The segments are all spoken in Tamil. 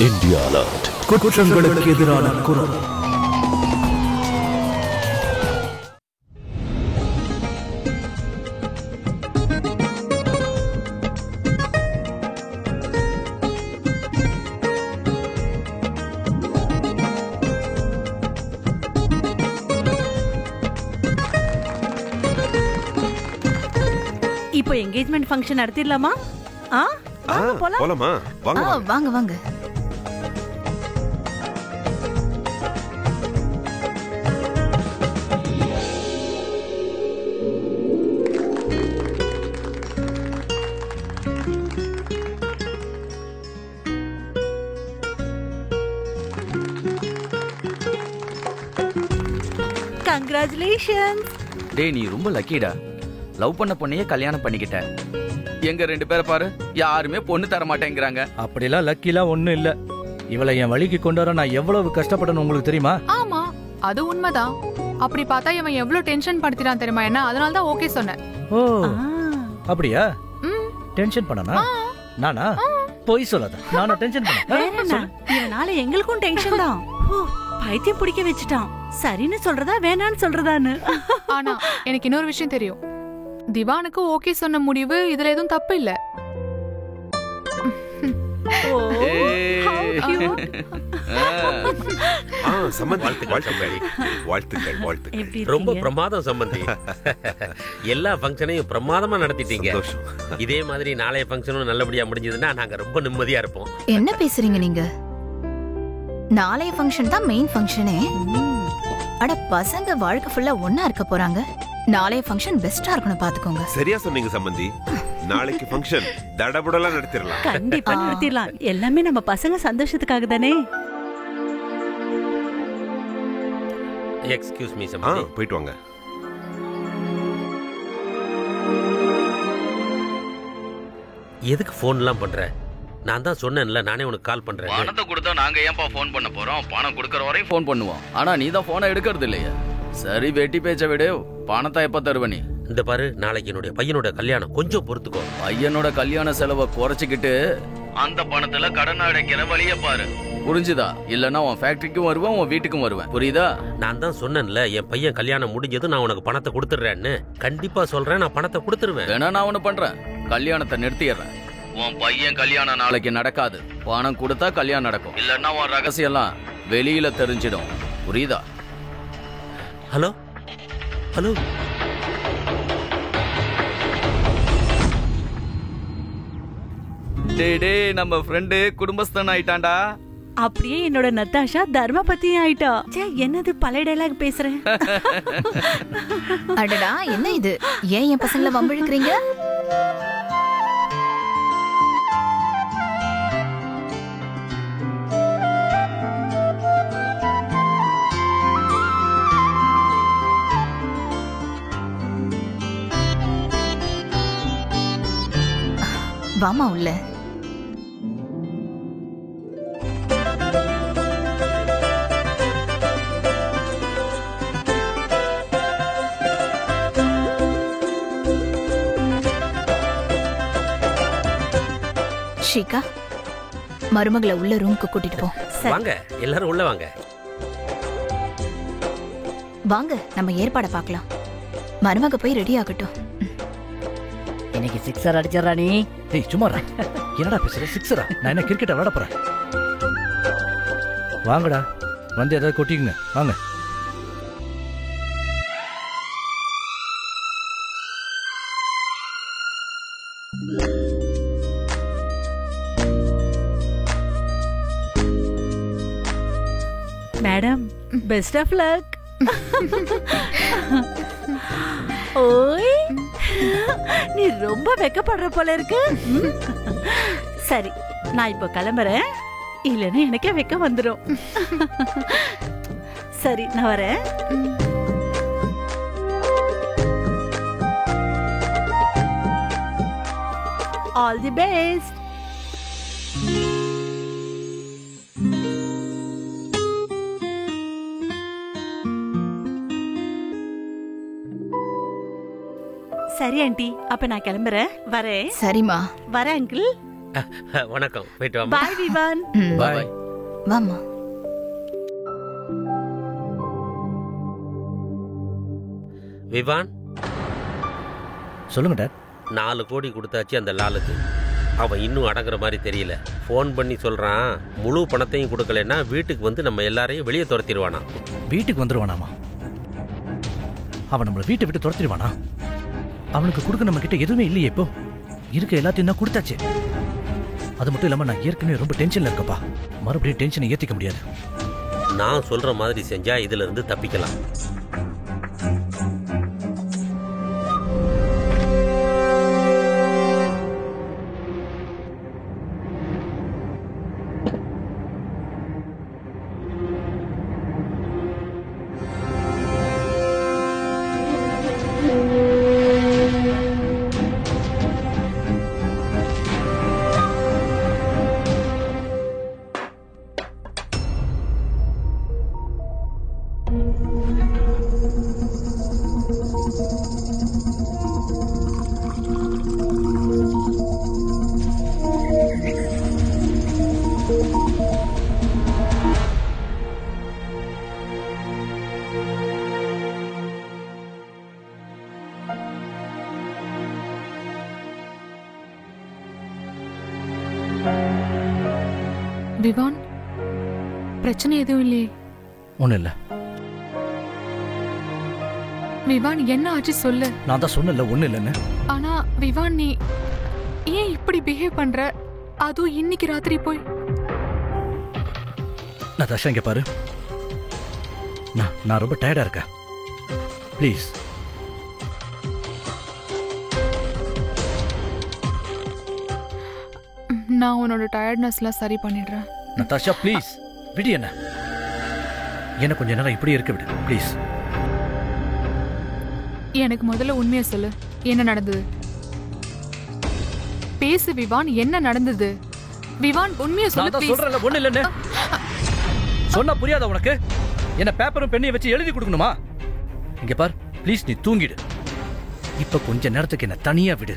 India alert. குற்றங்களுக்கு எதிரான குரல். இப்போ என்கேஜ்மெண்ட் ஃபங்க்ஷன் நடத்திடலாமா? போலாமா? வாங்க வாங்க வாங்க. கங்க்ராச்சுலேஷன்ஸ். டேய் நீ ரொம்ப லக்கிடா. லவ் பண்ண பொண்ணையே கல்யாணம் பண்ணிக்கிட்ட. எங்க 2 பேரை பாரு, யாருமே பொண்ணு தர மாட்டேங்கிறாங்க. அப்படிலாம் லக்கிலாம் ஒண்ணும் இல்ல. இவளை என் வழிக்கு கொண்டு வர நான் எவ்வளவு கஷ்டப்படணும் உங்களுக்கு தெரியுமா? ஆமா, அது உண்மைதான். அப்படி பார்த்தா இவன் எவ்வளவு டென்ஷன் படுத்திட்டான் தெரியுமா? என்ன, அதனால தான் ஓகே சொன்னேன். ஓ அப்படியா? டென்ஷன் பண்ணனா? நானா? போய் சொல்லாத. நானும் டென்ஷன் பண்ணேன். இதனால எங்களுக்கும் டென்ஷன் தான். பைத்தியம் பிடிக்க வச்சுட்டான். சரின்னு சொல்றதா வேணான்னு சொல்றதான்னு. ஆனா எனக்கு இன்னொரு விஷயம் தெரியும். திவானுக்கு ஓகே சொன்ன முடிவு இதுல எதுவும் தப்பு இல்ல. ரொம்ப பிரமாதம் சம்பந்தி. எல்லா ஃபங்க்ஷனையும் பிரமாதமா நடத்திட்டீங்க. இதே மாதிரி நாளைய ஃபங்க்ஷனும் நல்லபடியா முடிஞ்சதுன்னா நாங்க ரொம்ப நிம்மதியா இருப்போம். என்ன பேசுறீங்க நீங்க? நாளைய ஃபங்க்ஷன் தான் மெயின் ஃபங்க்ஷனே. அட பசங்க வாழ்க்கை ஃபுல்லா ஒண்ணா இருக்க போறாங்க. நாளைய ஃபங்க்ஷன் பெஸ்டா இருக்கணும் பாத்துக்கோங்க. சரியா சொன்னீங்க சம்பந்தி. நாளைக்கு ஃபங்க்ஷன் தடபுடலா நடத்திடலாம். கண்டிப்பா நடத்திடலாம். எல்லாமே நம்ம பசங்க சந்தோஷத்துக்காக தானே. எக்ஸ்கியூஸ் மீ சம்பந்தி. போயிட்டு வாங்க. எதுக்கு ஃபோன்லாம் பண்ற? நான் தான் சொன்னேன்ல, நானே உனக்கு கால் பண்றேன். பணத்தை கொடுத்தா நாங்க ஏன்பா ஃபோன் பண்ண போறோம்? பணம் கொடுக்கற வரையும் ஃபோன் பண்ணுவோம். ஆனா நீ தான் போனை எடுக்கிறது இல்லையா? சரி வெட்டி பேச்ச விடு. பணத்தை எப்ப தருவ நீ? இந்த பாரு, நாளைக்கு என்னுடைய பையனோட கல்யாணம், கொஞ்சம் பொறுத்துக்கோ. பையனோட கல்யாண செலவை குறைச்சிக்கிட்டு அந்த பணத்துல கடன் அடைக்கிற வழிய பாரு. புரிஞ்சுதா? இல்லன்னா உன் ஃபேக்டரிக்கும் வருவேன், உன் வீட்டுக்கும் வருவேன். புரியுதா? நான் தான் சொன்னேன்ல, என் பையன் கல்யாணம் முடிஞ்சதும் நான் உனக்கு பணத்தை கொடுத்துடுறேன்னு. கண்டிப்பா சொல்றேன், நான் பணத்தை கொடுத்துருவேன். வேணா நான் ஒண்ணு பண்றேன், கல்யாணத்தை நிறுத்திடுறேன். உன் பையன் கல்யாணம் நாளைக்கு நடக்காது. பணம் கொடுத்தா கல்யாணம் நடக்கும். இல்லன்னா உன் ரகசியம் எல்லாம் வெளியில தெரிஞ்சிடும். புரியுதா? Hello hello. டே நம்ம ஃப்ரெண்டு குடும்பஸ்தன் ஆயிட்டான்டா. அப்படியே என்னோட நத்தாஷா தர்மபத்தியும் ஆயிட்டா. என்னது பழைய டைலாக் பேசுறேன். அடடா, என்ன இது? ஏன் என் பசங்களை வம்பிழுக்கிறீங்க? வாமா உள்ள. ஷீகா, மருமகளை உள்ள ரூமுக்கு கூட்டிட்டு போ. வாங்க எல்லாரும் உள்ள வாங்க. வாங்க, நம்ம ஏற்பாட பார்க்கலாம். மருமக போய் ரெடி ஆகட்டும். இன்னைக்கு சிக்ஸர் அடிச்சறா நீ. ஏய் சும்மா இரு. என்னடா பேசுற? சிக்ஸரா? நான் என்ன கிரிக்கெட் விளையாட போறேன்? வாங்கடா, வந்து ஏதாவது கொட்டிங்க. வாங்க. Madam, best of luck. ஓய், நீ ரொம்ப வெக்கப்படுற போல இருக்கு. சரி, நான் இப்போ கிளம்புறேன். இல்லைன்னா எனக்கே வெக்க வந்துடும். சரி, நான் வரேன். All the best. சரி ஆண்டி, அப்ப நான் கிளம்புறேன். வரேன். சரிம்மா. வரேன் அங்கிள். வணக்கம், போயிட்டு வாமா. பாய் விவான். பாய் பாய். வாமா. விவான், சொல்லுங்க டாட். 4 கோடி கொடுத்தாச்சு அந்த லாலுக்கு. அவன் இன்னும் அடங்குற மாதிரி தெரியல. ஃபோன் பண்ணி சொல்றான், முழு பணத்தையும் கொடுக்கலன்னா வீட்டுக்கு வந்து நம்ம எல்லாரையும் வெளியே துரத்திடுவானா. வீட்டுக்கு வந்துருவானாமா? அவன் நம்மளை வீட்டை விட்டு துரத்திடுவானா? அவனுக்கு கொடுக்க நம்ம கிட்ட எதுவுமே இல்லையே. இப்போ இருக்க எல்லாத்தையும் தான் கொடுத்தாச்சு. அது மட்டும் இல்லாம நான் ஏற்கனவே ரொம்ப டென்ஷன்ல இருக்கப்பா. மறுபடியும் டென்ஷனை ஏத்திக்க முடியாது. நான் சொல்ற மாதிரி செஞ்சா இதுல இருந்து தப்பிக்கலாம். விவான், பிரச்சனை எதுவும் இல்லையே? ஒண்ணும் இல்ல. விவான், என்ன ஆச்சு சொல்லு. நான் தான் சொன்னல ஒண்ணு இல்லன்னு. ஆனா விவான், நீ ஏன் இப்படி பிஹேவ் பண்ற? அதுவும் இன்னைக்கு ராத்திரி போய். நதாஷா, இங்க பாரு. நான் ரொம்ப டயர்டா இருக்கேன். ப்ளீஸ். நான் உன்னோட டயர்ட்னஸ்லாம் சரி பண்ணிடுறேன். நதாஷா, ப்ளீஸ் விடு. என்ன கொஞ்ச நேரம் இப்படி இருக்க விடு ப்ளீஸ். எனக்கு முதல்ல உண்மையை சொல்லு, என்ன நடந்தது? பேசு விவான், என்ன நடந்தது? விவான், உண்மையை சொல்லு ப்ளீஸ். சொல்றல ஒண்ணு இல்லன்னு. சொன்னா புரியாத உனக்கு? என்ன பேப்பரும் பெண்ணையும் வச்சு எழுதி கொடுக்கணுமா? இங்க பார், ப்ளீஸ் நீ தூங்கிடு. இப்ப கொஞ்ச நேரத்துக்கு என்ன தனியா விடு.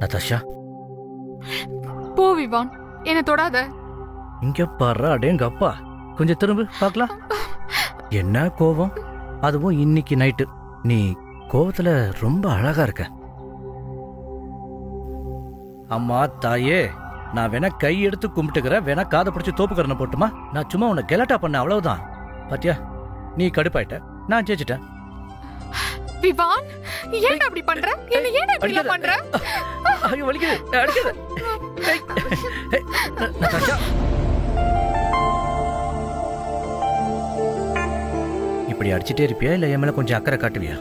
நதாஷா, போ விவான், என்ன தொடாத. இங்க பாரு. அடேங்க அப்பா, கொஞ்சம் திரும்ப பார்க்கலாம். என்ன கோவம், அதுவும் இன்னைக்கு நைட்டு. நீ கோவத்துல ரொம்ப அழகா இருக்க. அம்மா தாயே, நான் வேணா கை எடுத்து கும்பிட்டுக்கிறேன், வேணா காதை பிடிச்சி தோப்புக்கரணை போட்டுமா? நான் சும்மா உன்னை கெலட்டா பண்ண, அவ்வளவுதான். பாத்தியா, நீ கடுப்பாயிட்ட, நான் ஜெயிச்சிட்டேன். விவான், ஏன் அப்படி பண்ற? என்ன ஏன் இப்படி பண்ற? ஐயோ, வலிக்குது, அடிக்குது. நதாஷா, இப்படி அடிச்சிட்டே இருப்பியா இல்ல என் மேல கொஞ்சம் அக்கறை காட்டுவியா?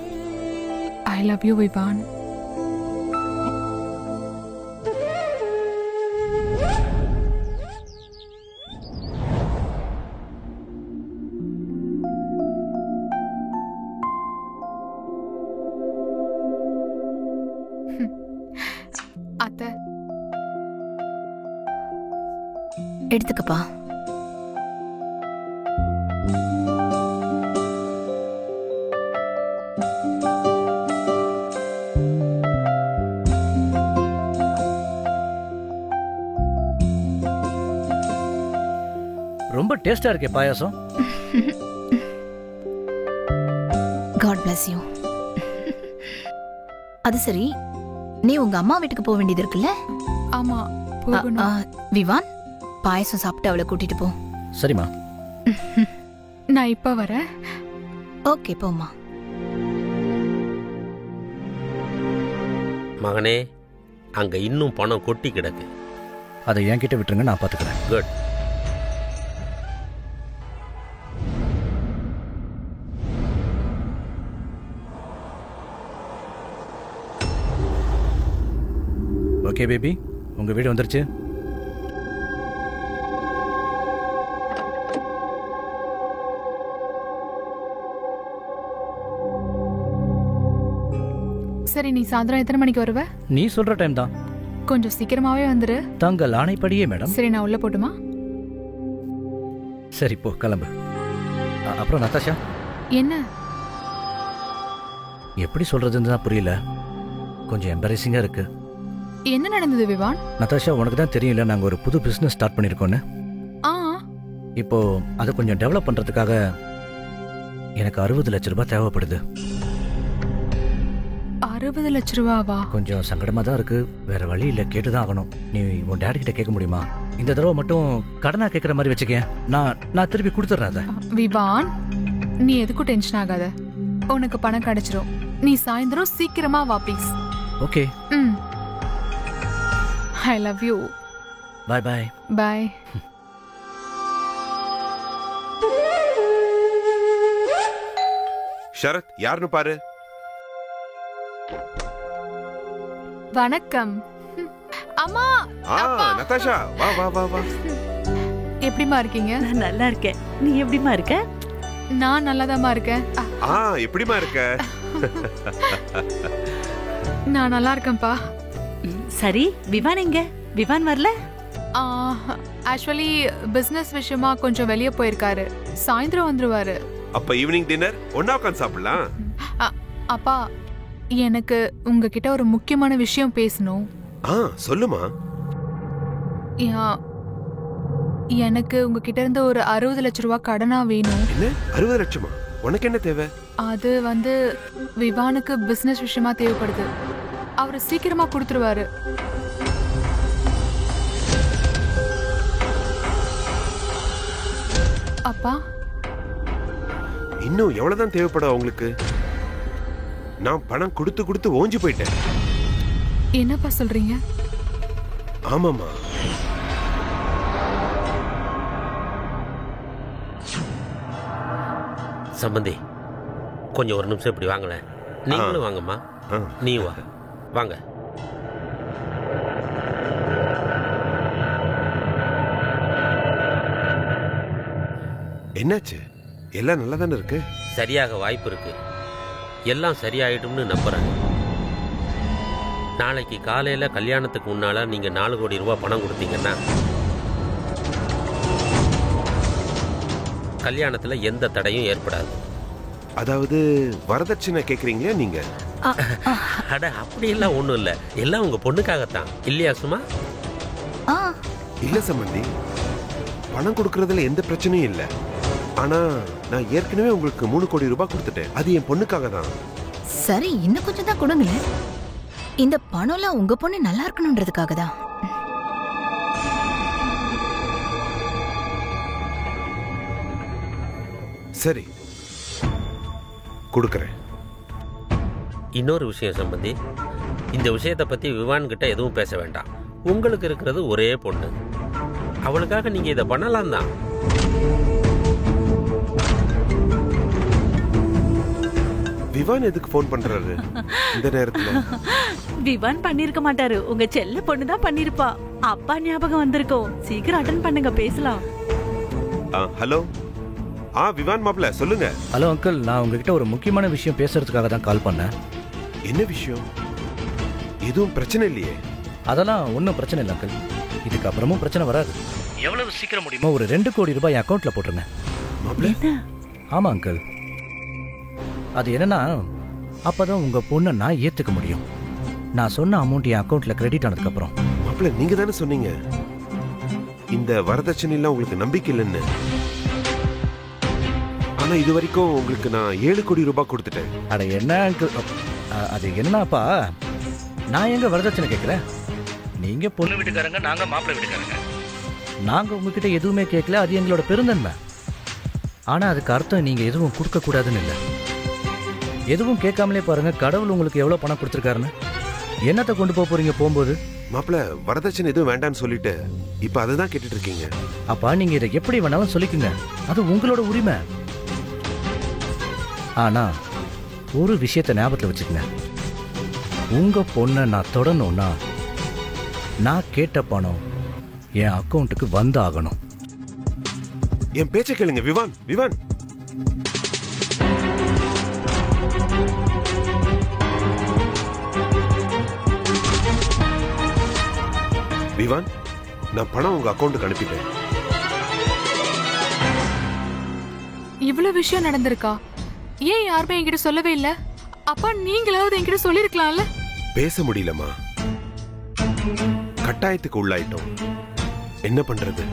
I love you Vivaan. அத்தை, எடுத்துக்கப்பா. ரொம்ப டேஸ்டா இருக்கே பாயாசம். God bless you. அது சரி, நீ உங்க அம்மா வீட்டுக்கு போக வேண்டியது இருக்குல்ல? ஆமா ஆ, போகணும். ஆ, விவான் பாயசம் சாப்பிட்டு அவளை கூட்டிட்டு போ. சரிம்மா. நான் இப்ப வரேன். ஓகே போம்மா. மகனே, அங்க இன்னும் பணம் கொட்டி கிடக்கு. அதை என்கிட்ட விட்டுருங்க, நான் பார்த்துக்கிறேன். குட். ஓகே பேபி, உங்க வீடு வந்துருச்சு. சரி, நீ சாயந்தரம் எத்தனை மணிக்கு வருவ? நீ சொல்ற டைம் தான். கொஞ்சம் சீக்கிரமாவே வந்துரு. தங்கள் ஆணைப்படியே மேடம். சரி, நான் உள்ள போட்டுமா? சரி போ, கிளம்பு. அப்புறம் நத்தாஷா, என்ன? எப்படி சொல்றதுன்னு தான் புரியல. கொஞ்சம் எம்பரேசிங்கா இருக்கு. என்ன நடந்தது விவான்? நத்தாஷா, உனக்கு தான் தெரியல, நாங்க ஒரு புது பிசினஸ் ஸ்டார்ட் பண்ணிருக்கோன்னு. ஆ, இப்போ அதை கொஞ்சம் டெவலப் பண்றதுக்காக எனக்கு 60 லட்ச ரூபாய் தேவைப்படுது. 60 லட்ச ரூபாவா? கொஞ்சம் சங்கடமா தான் இருக்கு, வேற வழி இல்ல, கேட்டுதான் ஆகணும். நீ உன் டேடி கிட்ட கேட்க முடியுமா? இந்த தடவை மட்டும் கடனா கேட்கற மாதிரி வச்சுக்க, நான் திருப்பி கொடுத்துறேன் அதை. விவான், நீ எதுக்கும் டென்ஷன் ஆகாத. உனக்கு பணம் கிடைச்சிரும். நீ சாயந்தரம் சீக்கிரமா வா please. Okay. I love you. Bye bye. Bye. Sharath, யாருன்னு பாரு. வணக்கம். அம்மா. நதாஷா, வா வா வா வா. எப்படிமா இருக்கீங்க? நான் நல்லா இருக்கேன். நீ எப்படிமா இருக்க? நான் நல்லாதாம்மா இருக்கேன். எப்படிமா இருக்க? நான் நல்லா இருக்கேன்ப்பா. சரி, விவான் எங்க? விவான் வரல? ஆக்சுவலி பிசினஸ் விஷயமா கொஞ்சம் வெளியே போயிருக்காரு. சாயந்தரம் வந்துருவாரு. அப்ப ஈவினிங் டின்னர் ஒண்ணா உட்கார்ந்து சாப்பிடலாம். அப்பா, எனக்கு உங்ககிட்ட ஒரு முக்கியமான விஷயம் பேசணும். சொல்லுமா. எனக்கு உங்ககிட்ட இருந்து ஒரு 60 லட்ச ரூபாய் கடனா வேணும். என்ன 60 லட்சமா? உனக்கு என்ன தேவை? அது விவானுக்கு பிசினஸ் விஷயமா தேவைப்படுது. அவரு சீக்கிரமா கொடுத்துருவாரு. அப்பா, இன்னும் எவ்வளவுதான் தேவைப்படும் உங்களுக்கு? நான் பணம் கொடுத்து கொடுத்து ஓஞ்சி போயிட்டேன். என்னப்பா சொல்றீங்க? ஆமாமா. சம்பந்தி, கொஞ்சம் ஒரு நிமிஷம் இப்படி வாங்கல. நீங்களும் வாங்கம்மா. நீ வா, வாங்க. என்னாச்சு? எல்லாம் நல்லா தானே இருக்கு? சரியாக வாய்ப்பு இருக்கு. எல்லாம் சரியாயிடும்னு நம்புறேன். நாளைக்கு காலையில கல்யாணத்துக்கு முன்னால நீங்க 4 கோடி ரூபாய் பணம் கொடுத்தீங்கன்னா கல்யாணத்துல எந்த தடையும் ஏற்படாது. அதாவது வரதட்சணை கேக்குறீங்களா நீங்க? அட, அப்படி எல்லாம் ஒண்ணும் இல்ல. எல்லாம் உங்க பொண்ணுக்காகத்தான் இல்லையா சுமா? இல்ல சம்பந்தி, பணம் கொடுக்கறதுல எந்த பிரச்சனையும் இல்ல. ஆனா நான் ஏற்கனவே உங்களுக்கு 3 கோடி ரூபாய் கொடுத்துட்டேன். அது என் பொண்ணுக்காக தான். சரி, இன்னும் கொஞ்சம் தான் கொடுங்களேன். இந்த பணம்லாம் உங்க பொண்ணு நல்லா இருக்கணும்ன்றதுக்காக தான். சரி, கொடுக்கறேன். இன்னொரு விஷயம் சம்பந்தி, இந்த விஷயத்தை பத்தி விவான் கிட்ட எதுவும் பேச வேண்டாம். உங்களுக்கு இருக்கிறது ஒரே பொண்ணு. அவளுக்காக நீங்க இதை பண்ணலாம் தான். விவான் எதுக்கு போன் பண்றாரு இந்த நேரத்துல? விவான் பண்ணிருக்க மாட்டாரு, உங்க செல்ல பொண்ணு தான் பண்ணிருப்பா. அப்பா ஞாபகம் வந்திருக்கோம். சீக்கிரம் அட்டெண்ட் பண்ணுங்க, பேசலாம். ஹலோ. விவான் மாப்ள, சொல்லுங்க. ஹலோ அங்கிள், நான் உங்ககிட்ட ஒரு முக்கியமான விஷயம் பேசுறதுக்காக தான் கால் பண்ணேன். என்ன விஷயம்? எதுவும் பிரச்சனை இல்லையே? அதெல்லாம் ஒன்றும் பிரச்சனை இல்லை அங்கிள். இதுக்கு அப்புறமும் பிரச்சனை வராது. எவ்வளவு சீக்கிரம் முடியுமோ ஒரு 2 கோடி ரூபாய் அக்கௌண்ட்ல போட்டுருங்க. ஆமா அங்கிள். அது என்னன்னா, அப்பதான் உங்க பொண்ணை நான் ஏத்துக்க முடியும். நான் சொன்ன அமௌண்ட் என் அக்கௌண்ட்ல கிரெடிட் ஆனதுக்கு அப்புறம். மாப்ள, நீங்க தானே சொன்னீங்க இந்த வரதட்சணைலாம் உங்களுக்கு நம்பிக்கை இல்லைன்னு. ஆனா இது வரைக்கும் உங்களுக்கு நான் 7 கோடி ரூபாய் கொடுத்துட்டேன். அட என்ன அங்கிள், அது என்னப்பா, நான் எங்க வரதட்சணை கேட்கிறேன்? நீங்க பொண்ணு வீட்டுக்காரங்க, நாங்க மாப்பிள்ளை வீட்டுக்காரங்க. நாங்க உங்ககிட்ட எதுவுமே கேட்கல, அது எங்களோட பெருந்தன்மை. ஆனா அதுக்கு அர்த்தம் நீங்க எதுவும் கொடுக்க கூடாதுன்னு இல்லை. எதுவும் கேட்காமலே பாருங்க கடவுள் உங்களுக்கு எவ்வளவு பணம் கொடுத்துருக்காருன்னு. என்னத்தை கொண்டு போக போறீங்க போகும்போது? மாப்பிள்ள வரதட்சணை எதுவும் வேண்டான்னு சொல்லிட்டு இப்ப அதுதான் கேட்டுட்டு இருக்கீங்க. அப்பா நீங்க இதை எப்படி வேணாலும் சொல்லிக்குங்க, அது உங்களோட உரிமை. ஆனா ஒரு விஷயத்த ஞாபகத்துல வச்சுக்கங்க, உங்க பொண்ணை நான் தொடணும்னா நான் கேட்ட பணம் என் அக்கௌண்ட்டுக்கு வந்து ஆகணும். என் பேச்ச கேளுங்க விவான். விவான் விவான், நான் பணம் உங்க அக்கௌண்ட்டுக்கு அனுப்பிட்டேன். இவ்வளவு விஷயம் நடந்திருக்கா? ஏன் யாருமே என்கிட்ட சொல்லவே இல்ல? அப்பா நீங்களாவது என்கிட்ட சொல்லிருக்கலாம்ல. பேச முடியலமா, கட்டாயத்துக்கு உள்ளாயிட்டோம். என்ன பண்றது?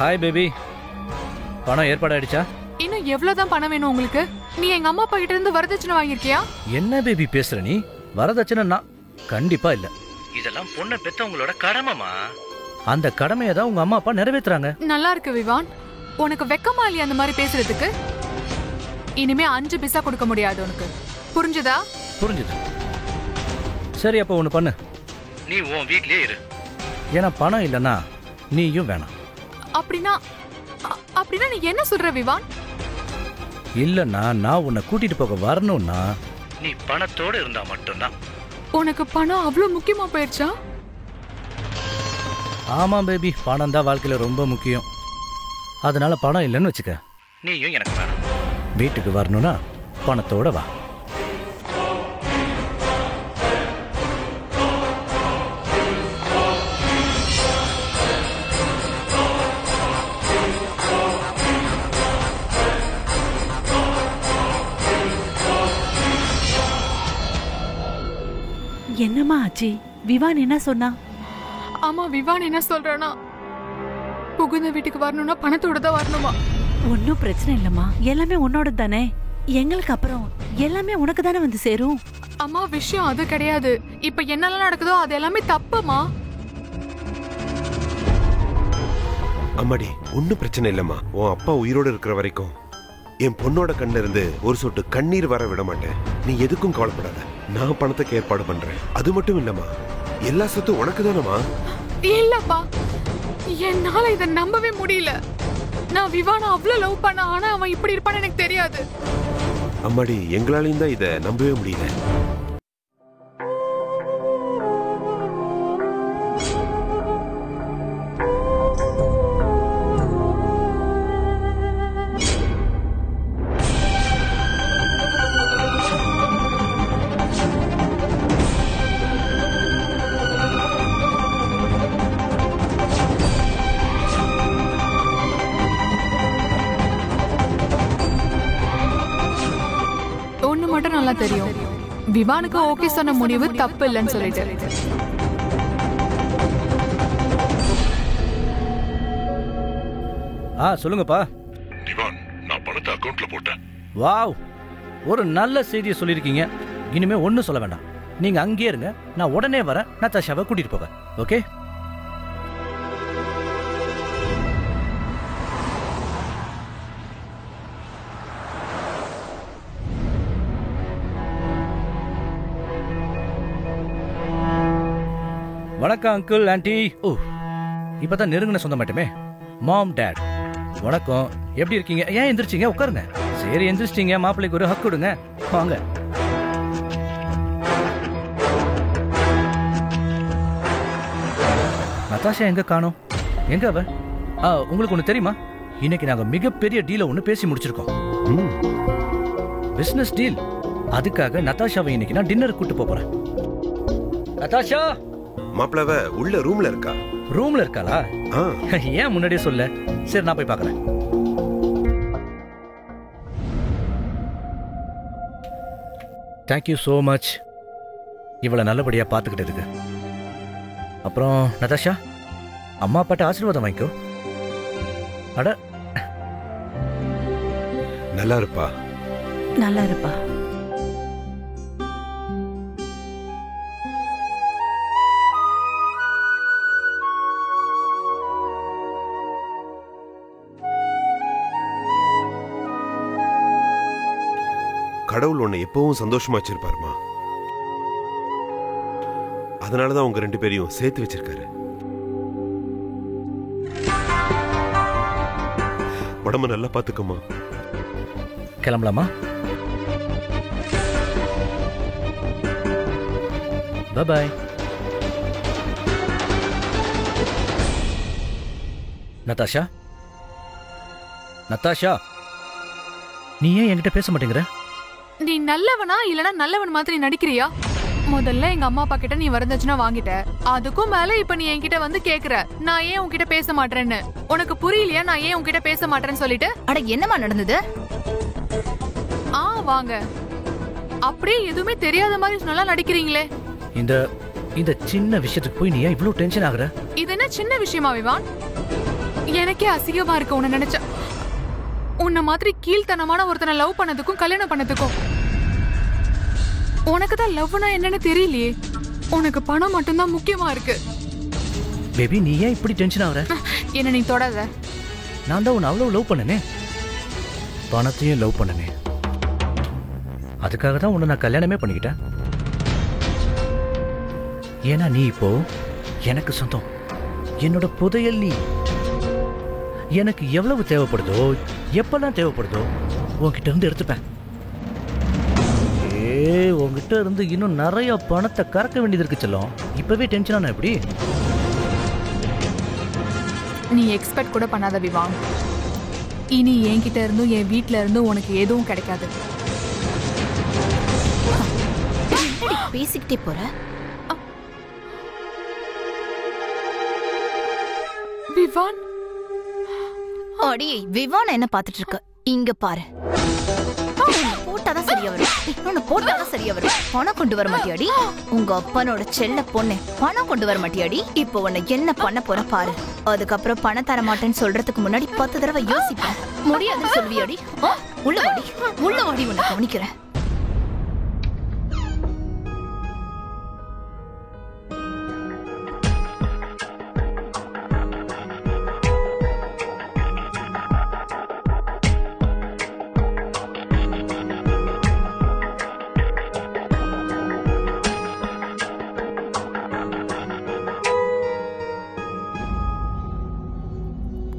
ஹாய் பேபி, பணம் ஏற்பாடாயிடுச்சா? இன்னும் எவ்வளவுதான் பணம் வேணும் உங்களுக்கு? நீ எங்க அம்மா அப்பா கிட்ட இருந்து வரதட்சணை வாங்கிருக்கியா? என்ன பேபி பேசுற நீ? வரதட்சணை நான் கண்டிப்பா இல்ல. இதெல்லாம் பொண்ணை பெத்தவங்களோட கடமைமா. அந்த கடமையை தான் உங்க அம்மா அப்பா நிறைவேற்றுறாங்க. நல்லா இருக்கு விவான், உனக்கு வெக்கமா இல்லையா அந்த மாதிரி பேசுறதுக்கு? இனிமே 5 பைசா கொடுக்க முடியாது உனக்கு, புரிஞ்சுதா? புரிஞ்சுது. சரி அப்ப ஒண்ணு பண்ணு, நீ உன் வீட்லயே இரு. ஏன்னா பணம் இல்லைன்னா நீயும் வேணாம். அப்படின்னா அப்படின்னா நீ என்ன சொல்ற விவான்? இல்லன்னா நான் உன்னை கூட்டிட்டு போக வரணும்னா நீ பணத்தோடு இருந்தா மட்டும்தான். உனக்கு பணம் அவ்வளவு முக்கியமா போயிடுச்சா? ஆமா பேபி, பணம் தான் வாழ்க்கையில ரொம்ப முக்கியம். அதனால பணம் இல்லைன்னு வச்சுக்க, நீயும் எனக்கு வேணும். வீட்டுக்கு வரணும்னா பணத்தோட வா. என்னம்மா ஆச்சி? விவான் என்ன சொன்னா? ஆமா, விவான் என்ன சொல்றானா, புகுந்த வீட்டுக்கு வரணும்னா பணத்தோட தான் வரணுமா? ஒன்னும் பிரச்சனை இல்லம்மா, எல்லாமே உன்னோட தானே. எங்களுக்கு அப்புறம் எல்லாமே உனக்கு தானே வந்து சேரும். அம்மா விஷயம் அது கிடையாது. இப்ப என்னெல்லாம் நடக்குதோ அது எல்லாமே தப்புமா. அம்மாடி ஒன்னும் பிரச்சனை இல்லம்மா. உன் அப்பா உயிரோடு இருக்கிற வரைக்கும் என் பொண்ணோட கண்ணில இருந்து ஒரு சொட்டு கண்ணீர் வர விட மாட்டேன். நீ எதுக்கும் கவலைப்படாத, நான் பணத்துக்கு ஏற்பாடு பண்றேன். அது மட்டும் இல்லம்மா, எல்லா சொத்தும் உனக்கு தானம்மா. இல்லப்பா, என்னால இதை நம்பவே முடியல. நான் விவான அவ்வளவு லவ் பண்ண, ஆனா அவன் இப்படி இருப்பான்னு எனக்கு தெரியாது. அம்மாடி எங்களாலையும் தான் இதை நம்பவே முடியல. மட்டும் நல்லா தெரியும், விவானுக்கு ஓகே சொன்ன முடிவு தப்பு இல்லைன்னு சொல்லிட்டு. சொல்லுங்கப்பா. திவான், நான் பணத்தை அக்கவுண்ட்ல போட்டேன். வாவ், ஒரு நல்ல செய்தியை சொல்லிருக்கீங்க. இனிமே ஒன்னும் சொல்ல வேண்டாம், நீங்க அங்கேயே இருங்க. நான் உடனே வரேன், நதாஷாவை கூட்டிட்டு போக. ஓகே? வணக்கம் அங்கிள், ஆண்டி. ஓ, இப்பதான் நெருங்கின சொந்த மட்டுமே. மாம், டாட், வணக்கம். எப்படி இருக்கீங்க? ஏன் எந்திரிச்சிங்க? உட்காருங்க. சரி எந்திரிச்சிட்டீங்க, மாப்பிள்ளைக்கு ஒரு ஹக் கொடுங்க. வாங்க. நதாஷா எங்க காணோம்? எங்க அவ? உங்களுக்கு ஒண்ணு தெரியுமா? இன்னைக்கு நாங்க மிகப்பெரிய டீல ஒண்ணு பேசி முடிச்சிருக்கோம். Business deal. அதுக்காக நதாஷாவை இன்னைக்கு நான் டின்னர் கூட்டு போறேன். நதாஷா மாப்பிளவ உள்ள ரூம்ல இருக்கா? ரூம்ல இருக்காளா? ஏன் முன்னாடியே சொல்ல? சரி நான் போய் பார்க்கறேன். தேங்க்யூ சோ மச் இவளை நல்லபடியா பார்த்துக்கிட்டதுக்கு. அப்புறம் நதாஷா, அம்மா அப்பாட்ட ஆசீர்வாதம் வாங்கிக்கோ. அட நல்லா இருப்பா. நல்லா இருப்பா. கடவுள் உன்னை எப்பவும் சந்தோஷமா வச்சிருப்பாருமா. அதனாலதான் உங்க 2 பேரையும் சேர்த்து வச்சிருக்காரு. உடம்ப நல்லா பாத்துக்கமா. கிளம்பலாமா? பாய். நதாஷா, நதாஷா, நீ ஏன் என்கிட்ட பேச மாட்டேங்கிற? நீ நல்லவனா இல்லனா நல்லவன் மாதிரி நடிக்கிறியா? முதல்ல எங்க அம்மா அப்பா கிட்ட நீ வரதட்சணை வாங்கிட்ட, அதுக்கும் மேல இப்ப நீ என்கிட்ட வந்து கேக்குற நான் ஏன் உன்கிட்ட பேச மாட்டேன்னு. உனக்கு புரியலையா நான் ஏன் உன்கிட்ட பேச மாட்டேன்னு சொல்லிட்டு? அட என்னமா நடந்தது? வாங்க. அப்படியே எதுவுமே தெரியாத மாதிரி நல்லா நடிக்கிறீங்களே. இந்த இந்த சின்ன விஷயத்துக்கு போய் நீ ஏன் இவ்ளோ டென்ஷன் ஆகுற? இது என்ன சின்ன விஷயமா விவான்? எனக்கே அசிங்கமா இருக்கு உன்னை நினைச்சா. உன்ன மாதிரி கீழ்த்தனமான ஒருத்தனை லவ் பண்ணதுக்கும் கல்யாணம் பண்ணதுக்கும். உனக்கு தான் லவ்னா என்னன்னு தெரியலையே. உனக்கு பணம் மட்டும்தான் முக்கியமா இருக்கு. பேபி நீ ஏன் இப்படி டென்ஷன் ஆகுற? என்ன நீ தொடாத. நான் தான் உன்னை அவ்வளவு லவ் பண்ணனே, பணத்தையும் லவ் பண்ணனே. அதுக்காக தான் உன்னை நான் கல்யாணமே பண்ணிக்கிட்டேன். ஏன்னா நீ இப்போ எனக்கு சொந்தம், என்னோட புதையல் நீ. எனக்கு எவ்வளவு தேவைப்படுதோ, எப்பெல்லாம் தேவைப்படுதோ உன்கிட்ட இருந்து எடுத்துப்பேன். உன்கிட்ட இருந்து இன்னும் நிறைய பணத்தை கறக்க வேண்டியது இருக்கு செல்லம். இப்பவே டென்ஷனான எப்படி? நீ எக்ஸ்பெக்ட் கூட பண்ணாத விவான். இனி என்கிட்ட இருந்தும் என் வீட்ல இருந்தும் உனக்கு எதுவும் கிடைக்காது. பேசிக்கிட்டே போற விவான். அடியே விவான் என்ன பாத்துட்டு இருக்க? இங்க பாரு. போட்டாதான் சரியா வரும். போட்டாதான் சரியா வரும். பணம் கொண்டு வர மாட்டியாடி? உங்க அப்பனோட செல்ல பொண்ணு பணம் கொண்டு வர மாட்டியாடி? இப்போ உன்னை என்ன பண்ண போற பாரு. அதுக்கப்புறம் பணம் தர மாட்டேன்னு சொல்றதுக்கு முன்னாடி 10 தடவை யோசிப்பேன். முடியாதுன்னு சொல்வியாடி? உள்ள வாடி, உள்ள வாடி, உன்னை கவனிக்கிறேன்.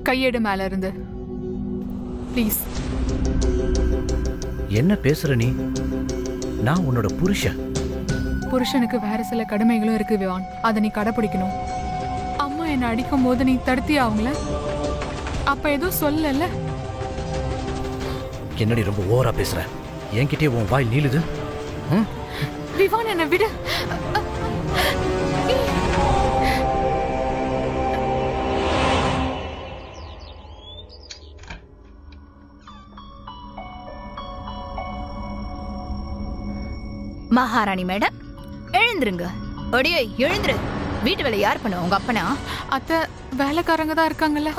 கையெடு மேல இருந்து ப்ளீஸ். என்ன பேசுற நீ? நான் உன்னோட புருஷன். புருஷனுக்கு வேற சில கடமைகளும் இருக்கு விவான். அதை நீ கடைபிடிக்கணும். அம்மா என்ன அடிக்கும் போது நீ தடுத்தியா அவங்கள? அப்ப எதுவும் சொல்லல. என்னடி ரொம்ப ஓவரா பேசுற? என்கிட்டயே உன் வாய் நீளுது. விவான் என்ன விடு. மகாராணி மேடம் எழுந்துருங்க. அடியே எழுந்துரு. வீட்டு வேலை யார் பண்ண? உங்க அப்பனா? அத்தை வேலைக்காரங்க தான் இருக்காங்கல்ல.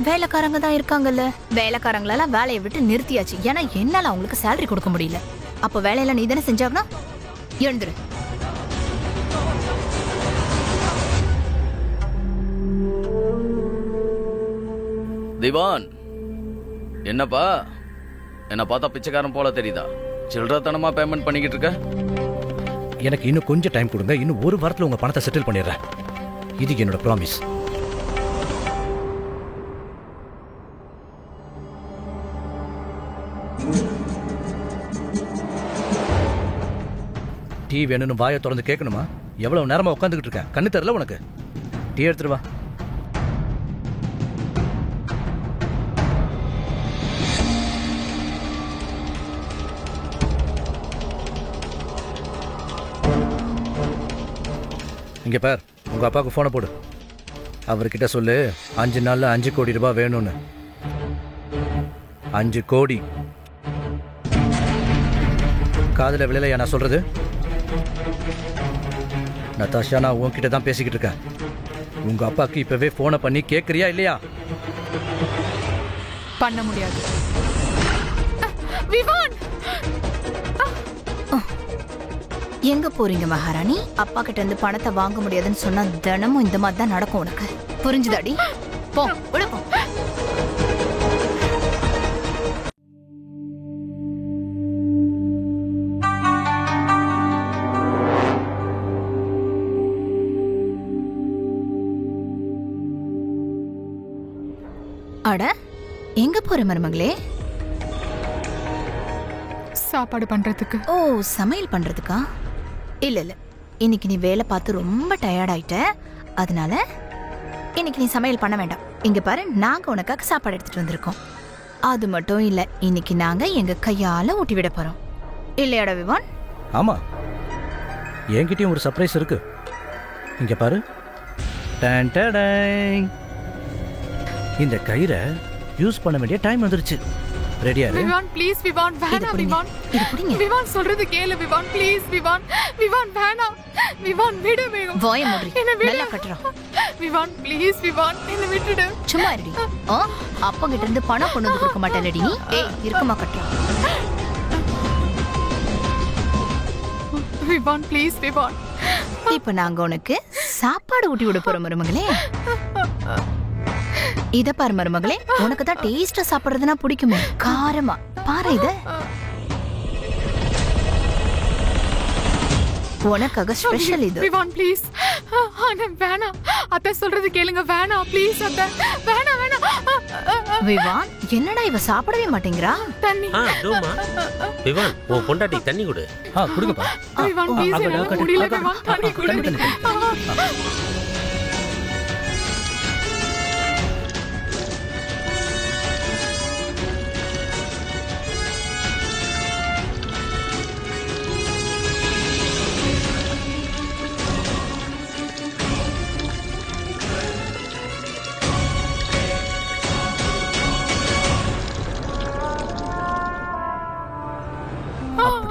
வேலைக்காரங்க தான் இருக்காங்கல்ல. வேலைக்காரங்களெல்லாம் வேலையை விட்டு நிறுத்தியாச்சு. ஏன்னா என்னால அவங்களுக்கு சேலரி கொடுக்க முடியல. அப்ப வேலையெல்லாம் நீ தானே செஞ்சாகணும். எழுந்துரு. திவான், என்னப்பா என்ன பார்த்தா பிச்சைக்காரன் போல தெரியுதா? சில்லறத்தனமா பேமெண்ட் பண்ணிக்கிட்டு இருக்க? எனக்கு இன்னும் கொஞ்சம் டைம் கொடுங்க. இன்னும் 1 வாரத்துல உங்க பணத்தை செட்டில் பண்ணிடுறேன். இது என்னோட ப்ராமிஸ். டீ வேணும்னு வாயை திறந்து கேட்கணுமா? எவ்வளவு நேரமா உட்காந்துக்கிட்டு இருக்கேன்? கண்ணு தெரியல உனக்கு? டீ எடுத்துட்டு வா. இங்க பார், உங்க அப்பாவுக்கு போனை போடு. அவர்கிட்ட சொல்லு 5 நாள்ல 5 கோடி ரூபாய் வேணும்னு. 5 கோடி. காதுல விளையா நான் சொல்றது? நதாஷா, நான் உன்கிட்ட தான் பேசிக்கிட்டு இருக்கேன். உங்க அப்பாக்கு இப்பவே போனை பண்ணி கேக்குறியா இல்லையா? பண்ண முடியாது. விவான், எங்க போறீங்க மகாராணி? அப்பா கிட்ட இருந்து பணத்தை வாங்க முடியாதுன்னு சொன்னா தினமும் இந்த மாதிரி தான் நடக்கும் உனக்கு. புரிஞ்சுதாடி? போ, உள்ள போ. அட, எங்க போற மருமகளே? சாப்பாடு பண்றதுக்கு. ஓ, சமையல் பண்றதுக்கா? இல்ல இல்ல, இன்னைக்கு நீ வேலை பார்த்து ரொம்ப டயர்ட் ஆயிட்ட. அதனால இன்னைக்கு நீ சமையல் பண்ண வேண்டாம். இங்க பாரு, நாங்க உனக்காக சாப்பாடு எடுத்துட்டு வந்திருக்கோம். அது மட்டும் இல்ல, இன்னைக்கு நாங்க எங்க கையால ஊட்டி விட போறோம். இல்லையாடா விவான்? ஆமா, என்கிட்டயும் ஒரு சர்ப்ரைஸ் இருக்கு. இங்க பாரு. டன் டடங். இந்த கயிறை யூஸ் பண்ண வேண்டிய டைம் வந்துருச்சு. ரெடியா இரு. விவான் ப்ளீஸ், விவான் வேணாம். விவான், விவான் சொல்றது கேளு. விவான் ப்ளீஸ், விவான், விவான் வேணாம். விவான் விடு. வாயை மூடு. என்ன விடு. நல்லா கட்டறா. விவான் ப்ளீஸ், விவான் என்ன விட்டுடு. சும்மா இருடி. அப்பா கிட்ட இருந்து பணம் கொண்டு வந்து கொடுக்க மாட்டேலடி நீ. ஏய், இருக்குமா கட்டறா. விவான் ப்ளீஸ், விவான். இப்போ நாங்க உனக்கு சாப்பாடு ஊட்டி விட போறோம் மருமகளே. இத பாரு மருமகளே, உனக்கு தான் டேஸ்டா சாப்பிடுறதுனா பிடிக்குமே, காரமா. பாரு இத. உனக்காக ஸ்பெஷல் இது. விவான் ப்ளீஸ். அண்ணா வேணாம். அத்தை சொல்றது கேளுங்க. வேணாம் ப்ளீஸ் அத்தை. வேணாம் வேணாம். விவான், என்னடா இவ சாப்பிடவே மாட்டேங்கறா? தண்ணி. தோமா. விவான், உன் பொண்டாட்டி தண்ணி கொடு. குடுங்கப்பா. விவான் ப்ளீஸ், என்னால முடியல விவான், தண்ணி கொடு.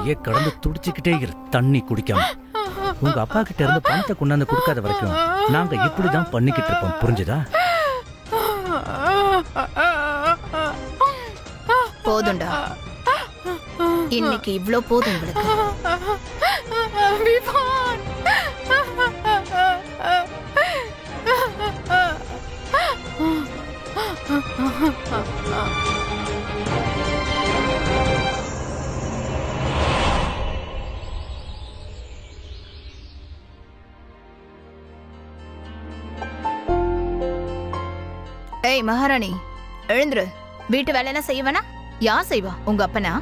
அப்படியே கடந்து துடிச்சுக்கிட்டே இரு, தண்ணி குடிக்காம. உங்க அப்பா கிட்ட இருந்து பணத்தை கொண்டாந்து கொடுக்காத வரைக்கும் நாங்க இப்படிதான் பண்ணிக்கிட்டு இருப்போம். புரிஞ்சுதா? போதும்டா, இன்னைக்கு இவ்ளோ போதும் உங்களுக்கு. விவான். ஏய் மகாராணி, எழுந்துரு. வீட்டு வேலையெல்லாம் செய்வனா? யார் செய்வா? உங்க அப்பனா?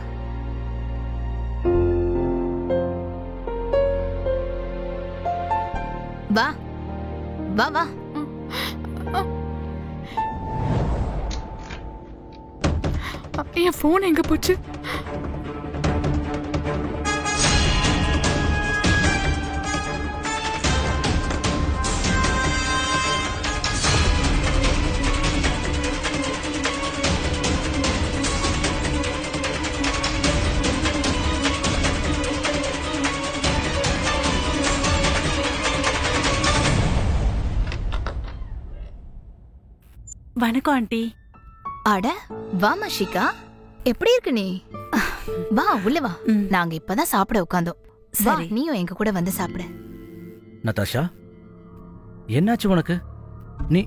வா வா வா. என் போன் எங்க போச்சு? வணக்கம் ஆண்டி. அட வா மஷிகா, எப்படி இருக்கு நீ? வா உள்ள வா. நாங்க இப்பதான் சாப்பிட உட்கார்ந்தோம். சரி, நீயும் எங்க கூட வந்து சாப்பிடு. நதாஷா, என்னாச்சு உனக்கு? நீ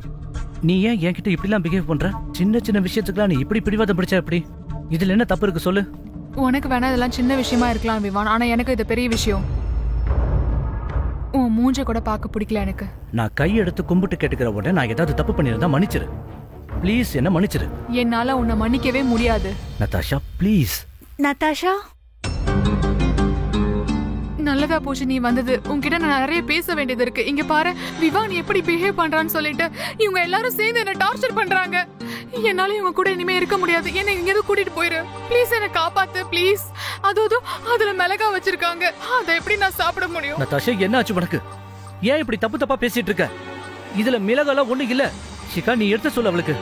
நீ ஏன் என்கிட்ட இப்படிலாம் பிஹேவ் பண்ற? சின்ன சின்ன விஷயத்துக்குலாம் நீ இப்படி பிடிவாதம் பிடிச்சா எப்படி? இதுல என்ன தப்பு இருக்கு சொல்லு? உனக்கு வேணா இதெல்லாம் சின்ன விஷயமா இருக்கலாம் விவான், ஆனா எனக்கு இது பெரிய விஷயம். உன் மூஞ்ச கூட பார்க்க பிடிக்கல எனக்கு. நான் கை எடுத்து கும்பிட்டு கேட்டுக்கிற உடனே நான் ஏதாவது தப்பு பண்ணியிருந்தா மன்னிச்சிரு. ப்ளீஸ், என்ன மன்னிச்சிரு. என்னால உன்னை மன்னிக்கவே முடியாது. நதாஷா ப்ளீஸ். நதாஷா, நல்லதா போச்சு நீ வந்தது. உன்கிட்ட நான் நிறைய பேச வேண்டியது இருக்கு. இங்க பாரு, விவான் எப்படி பிஹேவ் பண்றான்னு சொல்லிட்டு இவங்க எல்லாரும் சேர்ந்து என்ன டார்ச்சர் பண்றாங்க. என்னால இவங்க கூட இனிமே இருக்க முடியாது. என்ன எங்கேயாவது கூட்டிட்டு போயிரு ப்ளீஸ். என்ன காப்பாத்து ப்ளீஸ். அதுல மிளகா வச்சிருக்காங்க, அதை எப்படி நான் சாப்பிட முடியும்? நதாஷா, என்னாச்சு உனக்கு? ஏன் இப்படி தப்பு தப்பா பேசிட்டு இருக்க? இதுல மிளகாலாம் ஒண்ணு இல்ல. ஷிகா, நீ எடுத்து சொல்ல அவளுக்கு.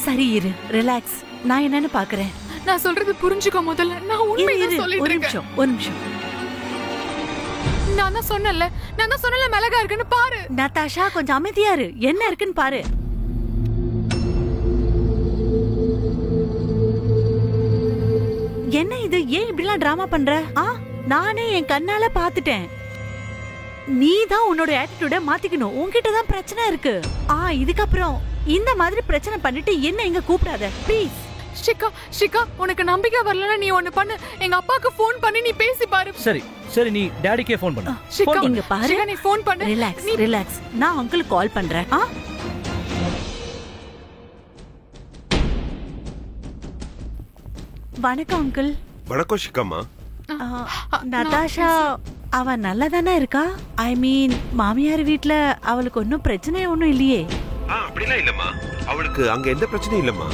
சரி இரு, ரிலாக்ஸ். நான் என்னன்னு பாக்குறேன். நான் சொல்றது புரிஞ்சுக்க முதல்ல. நான் உண்மையை சொல்லிட்டு இருக்கேன். ஒரு நிமிஷம். நான் தான் சொன்னல மிளகா இருக்குன்னு பாரு. நதாஷா கொஞ்சம் அமைதியா இரு. என்ன இருக்குன்னு பாரு. என்ன இது? ஏன் இப்படிலாம் டிராமா பண்ற? நானே என் கண்ணால பாத்துட்டேன். நீ தான் உன்னோட ஆட்டிட்யூட மாத்திக்கணும். உன்கிட்ட தான் பிரச்சனை இருக்கு. இதுக்கப்புறம் இந்த மாதிரி பிரச்சனை பண்ணிட்டு என்ன இங்க கூப்பிடாத ப்ளீஸ். ஷிகா உனக்கு நம்பிக்கை வரலன்னா நீ ஒண்ணு பண்ணு. எங்க அப்பாக்கு ஃபோன் பண்ணி நீ பேசி பாரு. சரி நீ டாடிக்கே ஃபோன் பண்ணு. ஷிகா இங்க பாரு. ஷிகா நீ ஃபோன் பண்ணு. ரிலாக்ஸ். நான் அங்கிள் கால் பண்றேன். வணக்கம் அங்கிள். வணக்கம் ஷிகாமா. நதாஷா அவ நல்லதானே இருக்கா? ஐ மீன் மாமியார் வீட்ல அவளுக்கு ஒன்னும் பிரச்சனை ஒன்னும் இல்லையே? அப்படிலாம் இல்லம்மா. அவளுக்கு அங்க எந்த பிரச்சனையும் இல்லம்மா.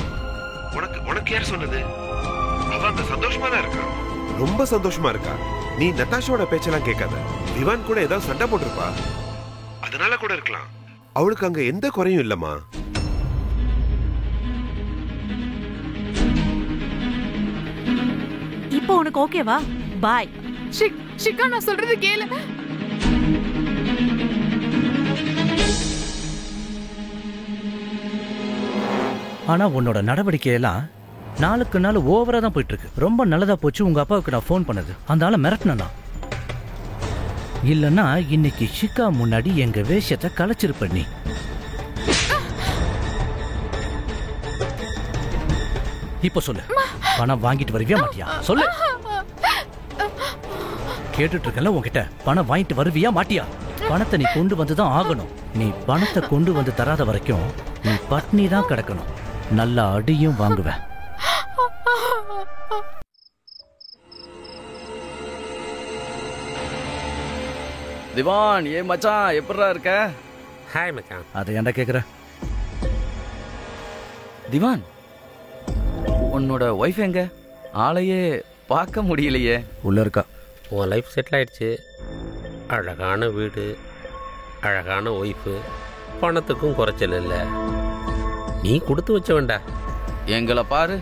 உனக்கு யார் சொன்னது? அவ அங்க சந்தோஷமா தான் இருக்கா. ரொம்ப சந்தோஷமா இருக்கா. நீ நதாஷாவோட பேச்செல்லாம் கேட்காத. விவான் கூட ஏதாவது சண்டை போட்டிருப்பா, அதனால கூட இருக்கலாம். அவளுக்கு அங்க எந்த குறையும் இல்லம்மா. இப்போ உனக்கு ஓகேவா? பாய். ஷிகா நான் சொல்றது கேளு. ஆனா உன்னோட நடவடிக்கை எல்லாம் நாளுக்கு நாள் ஓவரா தான் போயிட்டு இருக்கு. ரொம்ப நல்லதா போச்சு உங்க அப்பாவுக்கு நான் ஃபோன் பண்ணது. அந்த ஆளை மிரட்டினா இல்லன்னா இன்னைக்கு ஷிகா முன்னாடி எங்க வேஷத்தை கலைச்சிருப்ப. நீ இப்ப சொல்லு, பணம் வாங்கிட்டு வருவியா மாட்டியா? சொல்லு. கேட்டுட்டு இருக்கல உன்கிட்ட, பணம் வாங்கிட்டு வருவியா மாட்டியா? பணத்தை நீ கொண்டு வந்துதான் ஆகணும். நீ பணத்தை கொண்டு வந்து தராத வரைக்கும் நீ பட்னி தான் கிடக்கணும். நல்ல அடியும் வாங்குவேன். திவான், ஏ மச்சான், எப்படிடா இருக்க? ஹாய் மச்சான். அதை ஏன்டா கேக்குற? திவான், உன்னோட ஒய்ஃப் எங்க? ஆளையே பார்க்க முடியலையே. உள்ள இருக்கா. உன் லைஃப் செட்டில் ஆயிடுச்சு. அழகான வீடு, அழகான ஒய்ஃபு, பணத்துக்கும் குறைச்சல் இல்லை. நீ கொடுத்து வச்ச வேண்டா. எங்களை பாரு,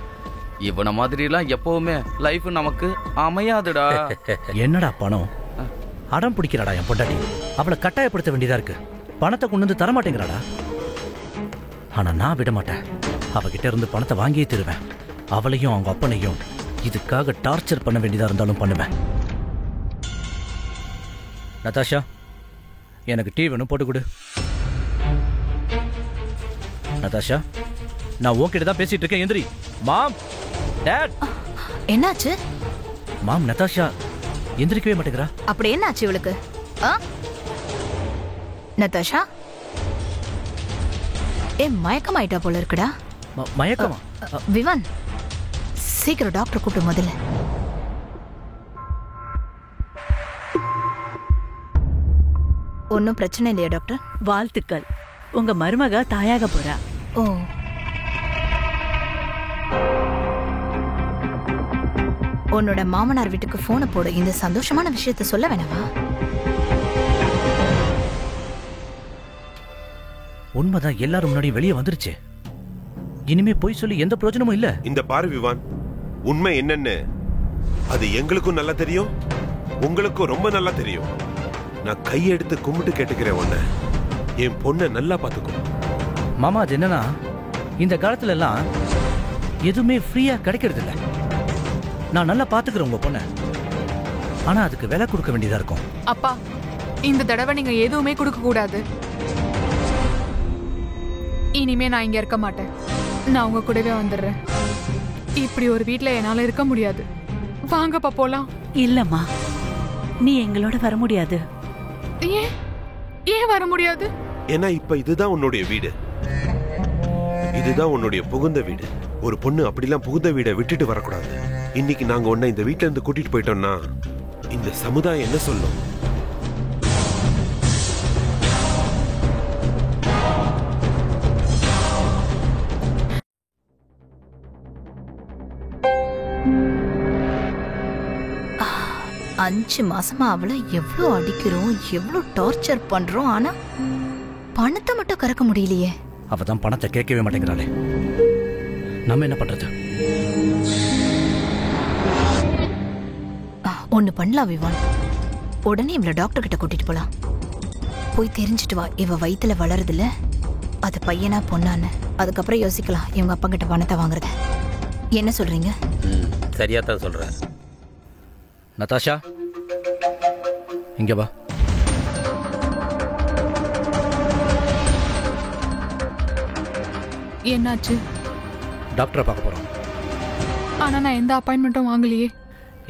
இவனை மாதிரிலாம் எப்பவுமே லைஃப் நமக்கு அமையாதுடா. என்னடா பணம்? அடம் பிடிக்கிறாடா என் பொண்டாட்டி. அவளை கட்டாயப்படுத்த வேண்டியதா இருக்கு. பணத்தை கொண்டு வந்து தரமாட்டேங்கிறாடா. ஆனா நான் விட மாட்டேன். அவகிட்ட இருந்து பணத்தை வாங்கியே தருவேன். அவளையும் அவங்க அப்பனையும் இதுக்காக டார்ச்சர் பண்ண வேண்டியதா இருந்தாலும் பண்ணுவேன். நதாஷா, எனக்கு டீ வேணும், போட்டு கொடு. நதாஷா, நான் உன்கிட்ட தான் பேசிட்டு இருக்கேன். எந்திரி. மாம், டாட். என்னாச்சு? மாம், நதாஷா எந்திரிக்கவே மாட்டேங்கிறா. அப்படி என்னாச்சு இவளுக்கு? நதாஷா மயக்கம் ஆயிட்டா போல இருக்குடா. மயக்கமா? விவான், சீக்கிரம் டாக்டர் கூப்பிட்டு முதல்ல. ஒன்னும் பிரச்சனை இல்லையா டாக்டர்? வாழ்த்துக்கள். உங்க மருமக தாயாக போறா. ஓ, உன்னோட மாமனார் வீட்டுக்கு போன போடு. இந்த சந்தோஷமான விஷயத்தை சொல்ல வேணாமா? உண்மைதான், எல்லாரும் முன்னாடி வெளியே வந்துருச்சு. இனிமே போய் சொல்லி எந்த பிரயோஜனமும் இல்ல. இந்த பாரு விவான், உண்மை என்னன்னு அது எங்களுக்கும் நல்லா தெரியும், உங்களுக்கும் ரொம்ப நல்லா தெரியும். நான் கையெடுத்து கும்பிட்டு கேட்டுக்கிறேன், உன்னை என் பொண்ணை நல்லா பாத்துக்கோ. மாமா, அது என்னன்னா இந்த காலத்துல எல்லாம் எதுவுமே ஃப்ரீயா கிடைக்கிறது இல்ல. நான் நல்லா பாத்துக்கிறேன் உங்க பொண்ணை. ஆனா அதுக்கு விலை கொடுக்க வேண்டியதா இருக்கும். அப்பா, இந்த தடவை நீங்க எதுவுமே கொடுக்க கூடாது. இனிமே நான் இங்க இருக்க மாட்டேன். நான் உங்க கூடவே வந்துடுறேன். இப்படி ஒரு வீட்ல என்னால இருக்க முடியாது. வாங்கப்பா போலாம். இல்லம்மா, நீ எங்களோட வர முடியாது. ஏன் வர முடியாது? ஏன்னா இப்ப இதுதான் உன்னுடைய வீடு, இதுதான் உன்னுடைய புகுந்த வீடு. ஒரு பொண்ணு அப்படிலாம் புகுந்த வீடை விட்டுட்டு வரக்கூடாது. இன்னைக்கு நாங்க உன்னை இந்த வீட்டுல இருந்து கூட்டிட்டு போயிட்டோம்னா இந்த சமுதாயம் என்ன சொல்லும்? அஞ்சு மாசமா அவளை எவ்வளவு அடிக்கிறோம், எவ்வளவு டார்ச்சர் பண்றோம். ஆனா பணத்தை மட்டும் கறக்க முடியலையே. அவதான் பணத்தை கேட்கவே மாட்டேங்கிறாளே. நம்ம என்ன பண்றது? ஒண்ணு பண்ணலாம் விவான். உடனே இவள டாக்டர் கிட்ட கூட்டிட்டு போலாம். போய் தெரிஞ்சுட்டு வா இவ வயித்துல வளருதுல அது பையனா பொண்ணான்னு. அதுக்கப்புறம் யோசிக்கலாம் இவங்க அப்பா கிட்ட பணத்தை வாங்குறத. என்ன சொல்றீங்க? சரியா தான் சொல்ற. நதாஷா இங்க வா. என்னாச்சு? டாக்டரை பார்க்க போறோம். ஆனா நான் எந்த அப்பாயின்மெண்ட்டும் வாங்கலையே.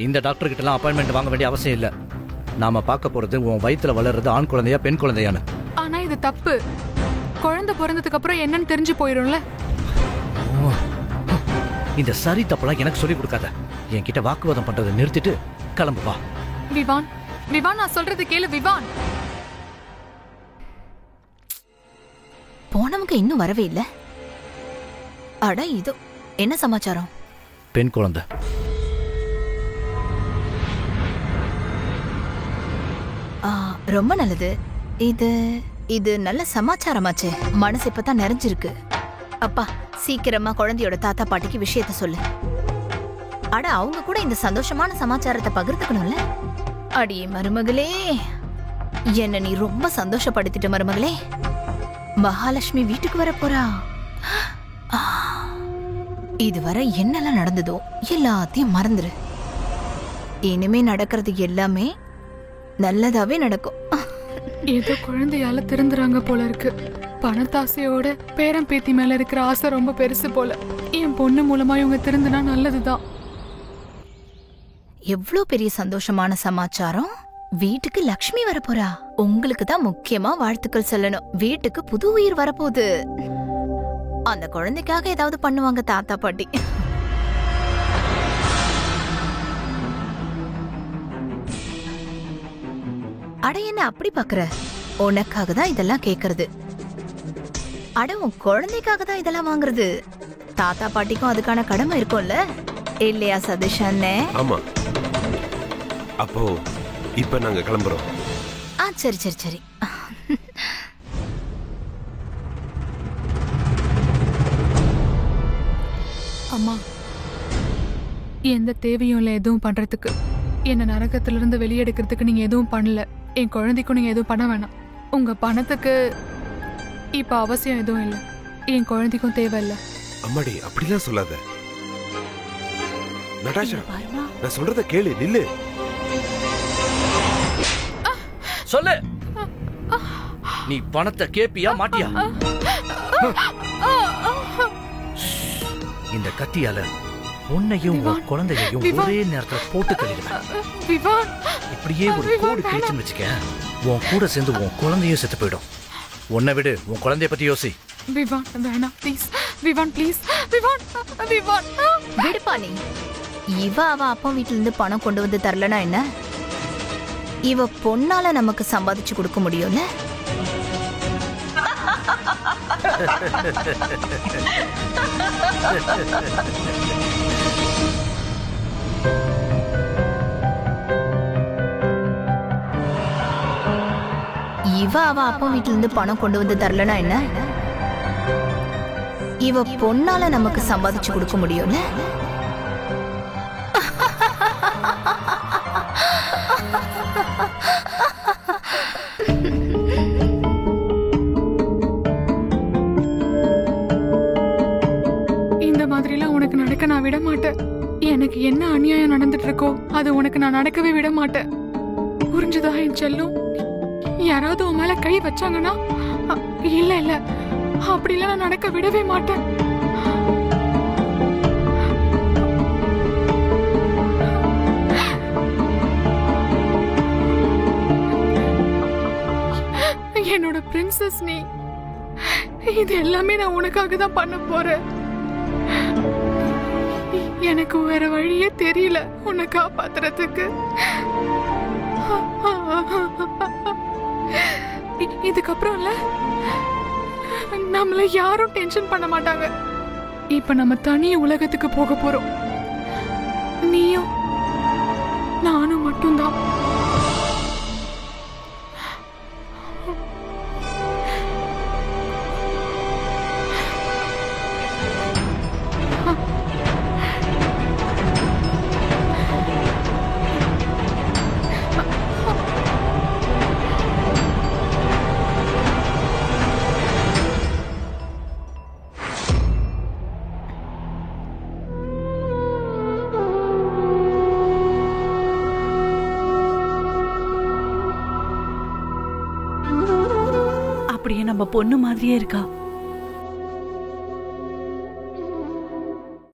இந்த டாக்டர் கிட்டலாம் அப்பாயின்மெண்ட் வாங்க வேண்டிய அவசியம் இல்லை. நாம பார்க்க போறது உன் வயித்துல வளர்றது ஆண் குழந்தையா பெண் குழந்தையான்னு. ஆனா இது தப்பு. குழந்தை பிறந்ததுக்கு அப்புறம் என்னன்னு தெரிஞ்சு போயிடும்ல. இந்த சரி தப்பெல்லாம் எனக்கு சொல்லி கொடுக்காத. என்கிட்ட வாக்குவாதம் பண்றதை நிறுத்திட்டு கிளம்பு வா. விவான், விவான் நான் சொல்றது கேளு விவான். போனவங்க இன்னும் வரவே இல்லை. அட இது என்ன சமாச்சாரம்? பெண் குழந்தை. ரொம்ப நல்லது. இது இது நல்ல சமாச்சாரமாச்சு. மனசு இப்பதான் நிறைஞ்சிருக்கு. அப்பா சீக்கிரமா குழந்தையோட தாத்தா பாட்டிக்கு விஷயத்த சொல்லு. அட அவங்க கூட இந்த சந்தோஷமான சமாச்சாரத்தை பகிர்ந்துக்கணும்ல. அடியே மருமகளே, என்ன நீ ரொம்ப சந்தோஷப்படுத்திட்ட மருமகளே. மகாலட்சுமி வீட்டுக்கு வர போறா. இதுவரை என்னெல்லாம் நடந்ததோ எல்லாத்தையும் மறந்துரு. இனிமே நடக்கிறது எல்லாமே நல்லதாவே நடக்கும். ஏதோ குழந்தையால திருந்துறாங்க போல இருக்கு. பணத்தாசையோட பேரம் பேத்தி மேல இருக்கிற ஆசை ரொம்ப பெருசு போல. என் பொண்ணு மூலமா இவங்க திருந்துனா நல்லதுதான். எவ்வளவு பெரிய சந்தோஷமான சமாச்சாரம். வீட்டுக்கு லக்ஷ்மி வரப்போறா. உங்களுக்கு தான் முக்கியமா வாழ்த்துக்கள் சொல்லணும். வீட்டுக்கு புது உயிர் வரப்போகுது. அந்த குழந்தைக்காக ஏதாவது பண்ணுவாங்க தாத்தா பாட்டி. அட என்ன அப்படி பாக்குற? உனக்காக தான் இதெல்லாம் கேக்குறது. அட உன் குழந்தைக்காக தான் இதெல்லாம் வாங்குறது. தாத்தா பாட்டிக்கும் அதுக்கான கடமை இருக்கும்ல இல்லையா சதீஷ் அண்ணே? ஆமா. அப்போ இப்ப நாங்க கிளம்புறோம். சரி சரி சரி. அம்மா எந்த தேவையும் இல்லை எதுவும் பண்றதுக்கு. என்ன நரகத்துல இருந்து வெளியெடுக்கிறதுக்கு நீங்க எதுவும் பண்ணல. என் குழந்தைக்கும் நீங்க எதுவும் பண்ண வேணாம். உங்க பணத்துக்கு இப்ப அவசியம் எதுவும் இல்லை. என் குழந்தைக்கும் தேவை இல்லை. அம்மாடி அப்படிலாம் சொல்லாத. நடாஷா நான் சொல்றத கேளு. நில்லு. சொல்லு. நீ பணத்தை கேப்பியா மாட்டியா? இந்த கத்தியால உன்னையும் குழந்தையையும் ஒரே நேரத்துல போட்டு தள்ளிடுவேன். இப்படியே ஒரு கோடு கிழிச்சுன்னு வச்சுக்க, உன் கூட சேர்ந்து உன் குழந்தையும் செத்து போயிடும். உன்னை விடு, உன் குழந்தைய பத்தி யோசி. விவான் வேணாம் ப்ளீஸ். விவான் ப்ளீஸ். விவான் விவான் விடுப்பா நீ. இவ அவ அப்பா வீட்டுல இருந்து பணம் கொண்டு வந்து தரலனா என்ன? இவ பொண்ணால நமக்கு சம்பாதிச்சு கொடுக்க முடியும்ல. இவ அவ அப்பா வீட்டுல இருந்து பணம் கொண்டு வந்து தரலனா என்ன? இவ பொண்ணால நமக்கு சம்பாதிச்சு கொடுக்க முடியும்ல. இந்த மாதிரிலாம் உனக்கு நடக்க நான் விட மாட்டேன். எனக்கு என்ன அநியாயம் நடந்துட்டு இருக்கோ அது உனக்கு நான் நடக்கவே விட மாட்டேன். புரிஞ்சுதா என் செல்லும்? யாராவது உன் மேல கை வச்சாங்கன்னா இல்ல இல்ல அப்படிலாம் நான் நடக்க விடவே மாட்டேன். என்னோட பிரின்சஸ் நீ. இது எல்லாமே நான் உனக்காக தான் பண்ண போறேன். எனக்கு வேற வழியே தெரியல உன்னை காப்பாத்துறதுக்கு. இதுக்கப்புறம்ல நம்மள யாரும் டென்ஷன் பண்ண மாட்டாங்க. இப்ப நம்ம தனி உலகத்துக்கு போக போறோம். நீயும் நானும் மட்டும்தான். அப்படியே நம்ம பொண்ணு மாதிரியே இருக்கா.